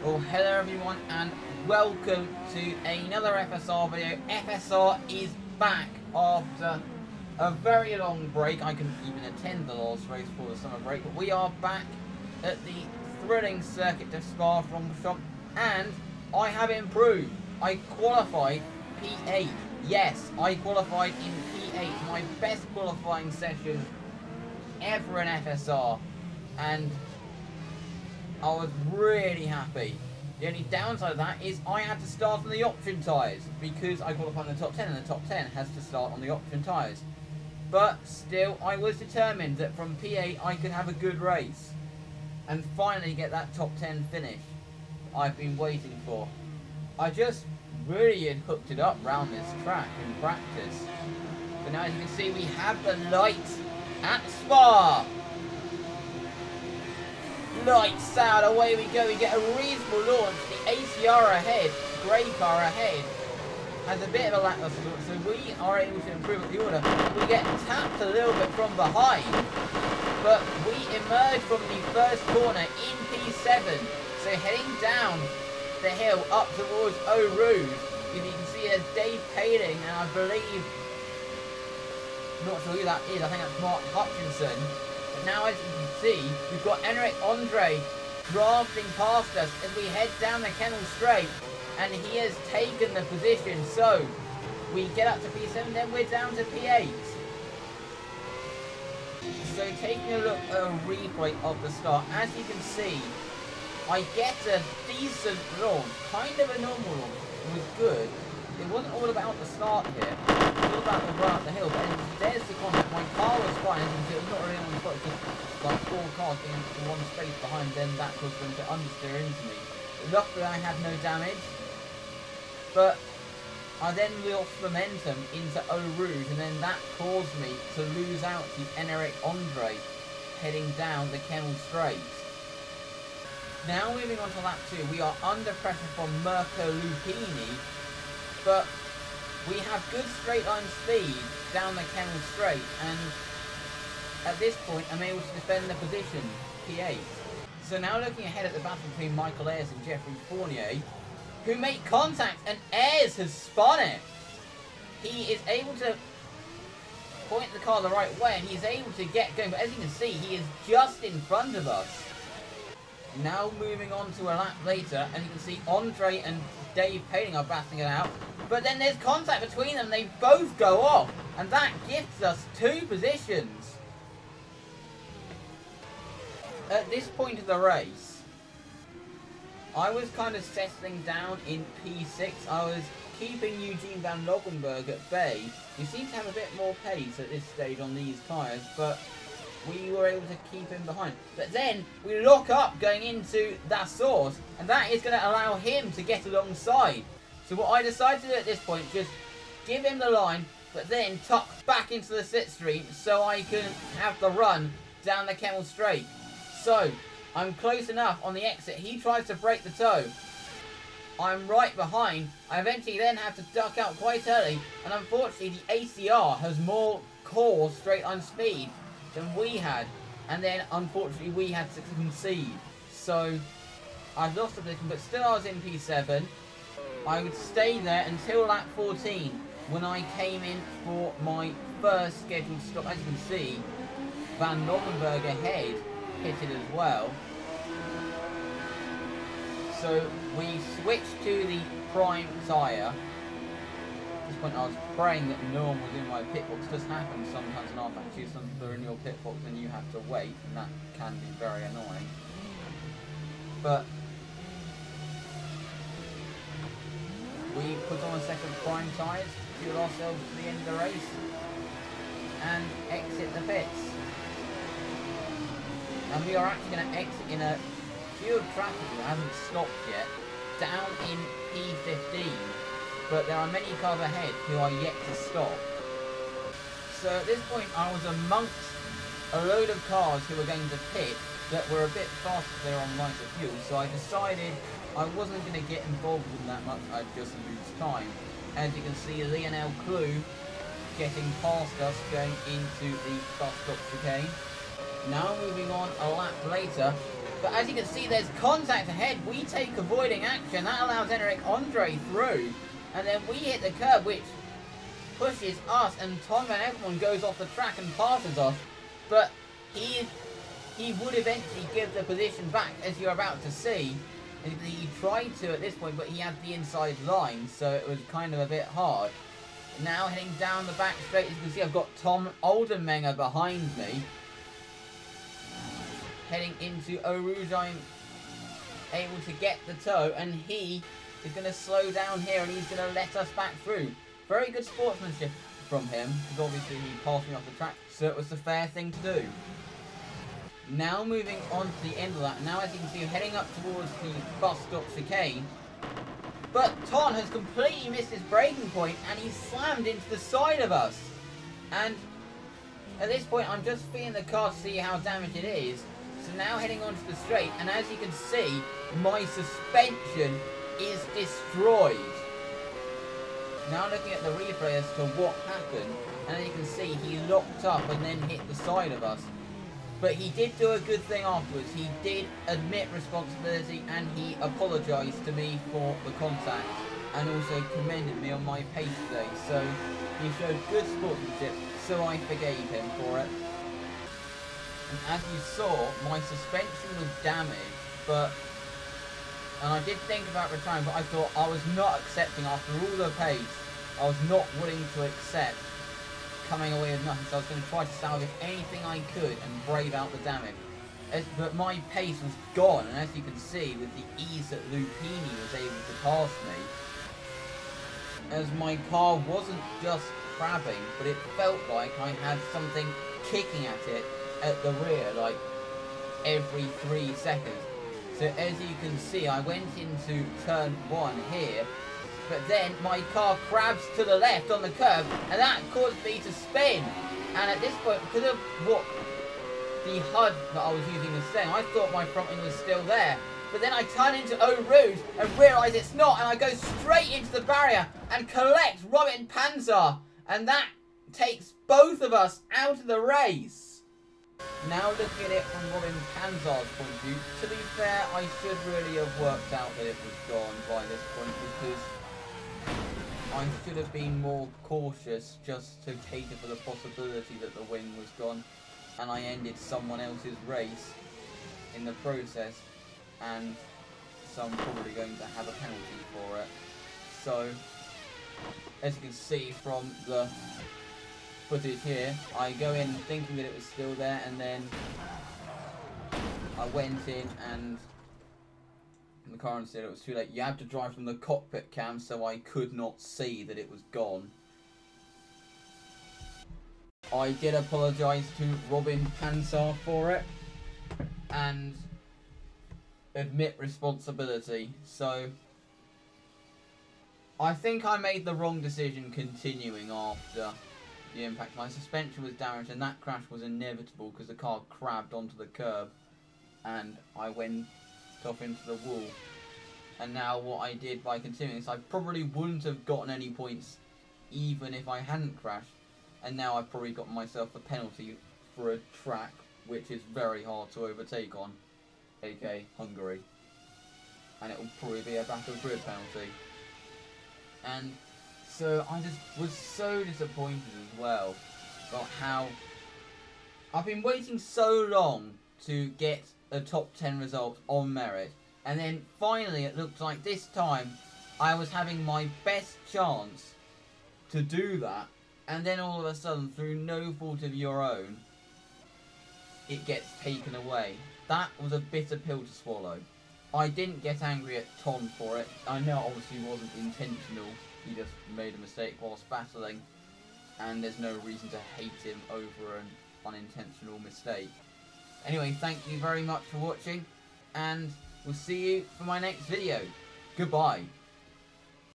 Well, hello everyone and welcome to another FSR video. FSR is back after a very long break. I couldn't even attend the last race for the summer break, but we are back at the thrilling circuit de Spa-Francorchamps, and I have improved. I qualified P8. Yes, I qualified in P8, my best qualifying session ever in FSR, and I was really happy. The only downside of that is I had to start on the option tyres because I qualified in the top 10, and the top 10 has to start on the option tyres. But still, I was determined that from P8 I could have a good race and finally get that top 10 finish I've been waiting for. I just really had hooked it up round this track in practice. But now, as you can see, we have the lights at Spa. Lights out, away we go. We get a reasonable launch. The ACR ahead, grey car ahead, has a bit of a lacklustre launch, so we are able to improve at the order. We get tapped a little bit from behind, but we emerge from the first corner in P7. So heading down the hill up towards Eau Rouge, as you can see there's Dave Paling, and I believe, not sure who that is, I think that's Mark Hutchinson. But now, as you can see, we've got Enric Andre drafting past us as we head down the Kennel Straight, and he has taken the position. So we get up to P7, then we're down to P8. So taking a look at a replay of the start, as you can see, I get a decent launch, kind of a normal launch. It was good. It wasn't all about the start here. It was all about the run up the hill. But there's the contact. My car was fine. As you can see, it was not really on the spot. Just like four cars being one space behind. Then that caused them to understeer into me. Luckily, I had no damage. But I then lost momentum into Eau Rouge, and then that caused me to lose out to Enric Andre heading down the Kennel Straight. Now moving on to lap 2, we are under pressure from Mirko Lupini, but we have good straight line speed down the Kennel Straight, and at this point I'm able to defend the position, P8. So now looking ahead at the battle between Michael Ayres and Jeffrey Fournier, who make contact, and Ayres has spun it. He is able to point the car the right way, and he's able to get going, but as you can see, he is just in front of us. Now moving on to a lap later, as you can see, Andre and Dave Paling are battling it out, but then there's contact between them, they both go off, and that gifts us 2 positions. At this point of the race, I was kind of settling down in P6. I was keeping Eugene van Loggenberg at bay. He seemed to have a bit more pace at this stage on these tyres, but we were able to keep him behind. But then we lock up going into that source, and that is going to allow him to get alongside. So what I decided to do at this point, just give him the line, but then tuck back into the slipstream so I can have the run down the Kennel Straight. So I'm close enough on the exit. He tries to break the toe. I'm right behind. I eventually then have to duck out quite early, and unfortunately the ACR has more core straight line speed than we had, and then unfortunately we had to concede. So I've lost the position, but still I was in P7. I would stay there until lap 14 when I came in for my first scheduled stop. As you can see, Van Loggenberg ahead hit it as well. So we switched to the prime tyre. At this point I was praying that no one was in my pit box. This happens sometimes in our factory. Some people are in your pit box and you have to wait, and that can be very annoying. But we put on a set of prime tyres, fuel ourselves to the end of the race, and exit the pits. And we are actually going to exit in a queue of traffic that hasn't stopped yet, down in P15. But there are many cars ahead who are yet to stop. So at this point I was amongst a load of cars who were going to pit that were a bit faster, they were on lighter fuel, so I decided I wasn't going to get involved with them that much, I'd just lose time. As you can see, Lionel Clou getting past us going into the bus stop chicane. Now moving on a lap later, But as you can see, there's contact ahead. We take avoiding action. That allows Enric Andre through. And then we hit the curb, which pushes us. And Tom Van Evermond goes off the track and passes us. But he would eventually give the position back, as you're about to see. He tried to at this point, but he had the inside line, so it was kind of a bit hard. Now heading down the back straight, as you can see, I've got Tom Oldenmenger behind me. Heading into Eau Rouge, I'm able to get the toe, and he is going to slow down here, and he's going to let us back through. Very good sportsmanship from him, because obviously he passed me off the track, so it was the fair thing to do. Now moving on to the end of that, now as you can see, heading up towards the bus stop chicane. But Ton has completely missed his braking point, and he's slammed into the side of us. And at this point, I'm just feeling the car to see how damaged it is. So now heading onto the straight, and as you can see, my suspension is destroyed. Now looking at the replay as to what happened, and as you can see, he locked up and then hit the side of us. But he did do a good thing afterwards. He did admit responsibility, and he apologised to me for the contact, and also commended me on my pace today. So he showed good sportsmanship, so I forgave him for it. And as you saw, my suspension was damaged, and I did think about retiring, but I thought I was not accepting after all the pace. I was not willing to accept coming away with nothing, so I was going to try to salvage anything I could and brave out the damage. But my pace was gone, and as you can see, with the ease that Lupini was able to pass me, as my car wasn't just crabbing, but it felt like I had something kicking at it at the rear, like every 3 seconds. So as you can see, I went into turn 1 here, but then my car crabs to the left on the curb, and that caused me to spin. And at this point, because of what the HUD that I was using was saying, I thought my front wing was still there. But then I turn into Eau Rouge and realise it's not, and I go straight into the barrier and collect Robin Panzer, and that takes both of us out of the race. Now looking at it from Robin Panzer's point of view, to be fair, I should really have worked out that it was gone by this point, because I should have been more cautious just to cater for the possibility that the wing was gone, and I ended someone else's race in the process, and so I'm probably going to have a penalty for it. So, as you can see from the footage here, I go in thinking that it was still there, and then I went in and the car said it was too late. You have to drive from the cockpit cam, so I could not see that it was gone. I did apologise to Robin Panzer for it and admit responsibility. So I think I made the wrong decision continuing after the impact. My suspension was damaged, and that crash was inevitable because the car crabbed onto the curb and I went off into the wall. And now what I did by continuing this, I probably wouldn't have gotten any points even if I hadn't crashed, and now I've probably got myself a penalty for a track which is very hard to overtake on, aka Hungary, and it will probably be a back of grid penalty. And so I just was so disappointed as well about how I've been waiting so long to get a top 10 result on merit, and then finally it looked like this time I was having my best chance to do that, and then all of a sudden, through no fault of your own, it gets taken away. That was a bitter pill to swallow. I didn't get angry at Ton for it. I know it obviously wasn't intentional, he just made a mistake whilst battling, and there's no reason to hate him over an unintentional mistake. Anyway, thank you very much for watching, and we'll see you for my next video. Goodbye.